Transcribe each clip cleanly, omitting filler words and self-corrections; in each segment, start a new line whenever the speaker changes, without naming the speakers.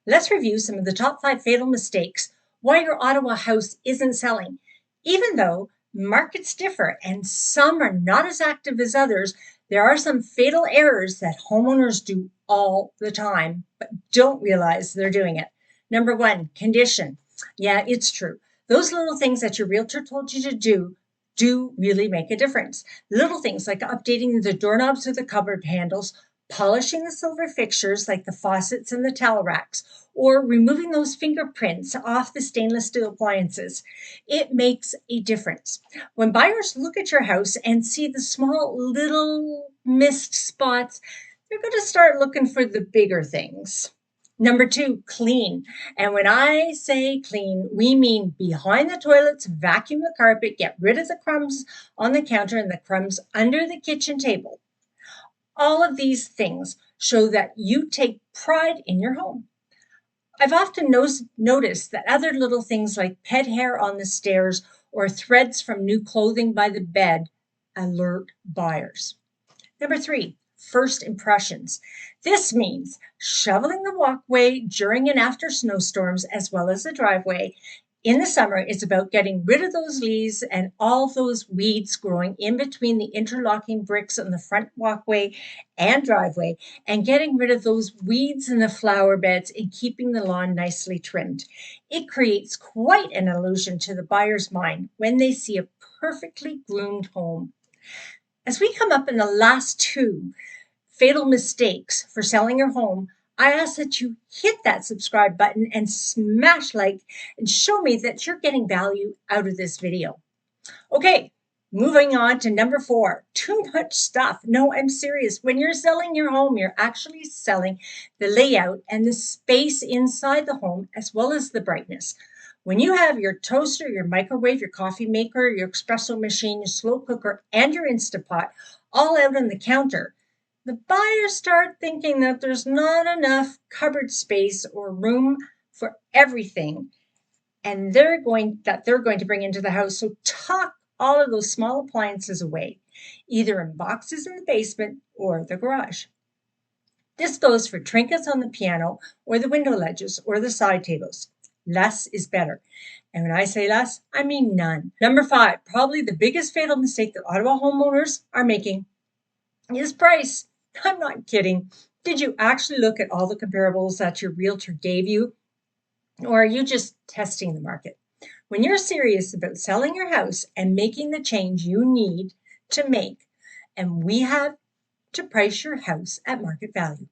Let's review some of the top 5 fatal mistakes why your Ottawa house isn't selling. Even though markets differ and some are not as active as others, there are some fatal errors that homeowners do all the time, but don't realize they're doing it. Number 1, condition. Yeah, it's true. Those little things that your realtor told you to do really make a difference. Little things like updating the doorknobs or the cupboard handles, polishing the silver fixtures like the faucets and the towel racks, or removing those fingerprints off the stainless steel appliances. It makes a difference. When buyers look at your house and see the small little missed spots, they're going to start looking for the bigger things. Number 2, clean. And when I say clean, we mean behind the toilets, vacuum the carpet, get rid of the crumbs on the counter and the crumbs under the kitchen table. All of these things show that you take pride in your home. I've often noticed that other little things like pet hair on the stairs or threads from new clothing by the bed alert buyers. Number 3, first impressions. This means shoveling the walkway during and after snowstorms, as well as the driveway. In the summer, it's about getting rid of those leaves and all those weeds growing in between the interlocking bricks on the front walkway and driveway, and getting rid of those weeds in the flower beds and keeping the lawn nicely trimmed. It creates quite an illusion to the buyer's mind when they see a perfectly groomed home. As we come up in the last 2 fatal mistakes for selling your home, I ask that you hit that subscribe button and smash like and show me that you're getting value out of this video. Okay, moving on to number 4, too much stuff. No, I'm serious. When you're selling your home, you're actually selling the layout and the space inside the home, as well as the brightness. When you have your toaster, your microwave, your coffee maker, your espresso machine, your slow cooker, and your Instapot all out on the counter, the buyers start thinking that there's not enough cupboard space or room for everything, and they're going to bring into the house. So tuck all of those small appliances away, either in boxes in the basement or the garage. This goes for trinkets on the piano or the window ledges or the side tables. Less is better. And when I say less, I mean none. Number 5, probably the biggest fatal mistake that Ottawa homeowners are making is price. I'm not kidding. Did you actually look at all the comparables that your realtor gave you? Or are you just testing the market? When you're serious about selling your house and making the change you need to make, and we have to price your house at market value.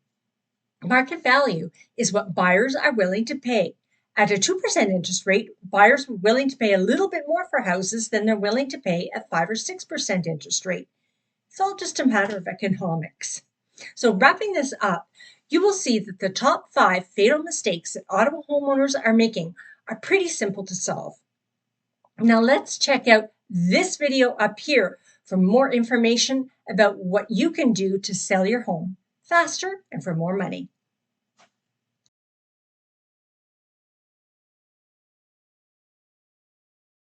Market value is what buyers are willing to pay. At a 2% interest rate, buyers are willing to pay a little bit more for houses than they're willing to pay at 5 or 6% interest rate. It's all just a matter of economics. So wrapping this up, you will see that the top 5 fatal mistakes that Ottawa homeowners are making are pretty simple to solve. Now let's check out this video up here for more information about what you can do to sell your home faster and for more money.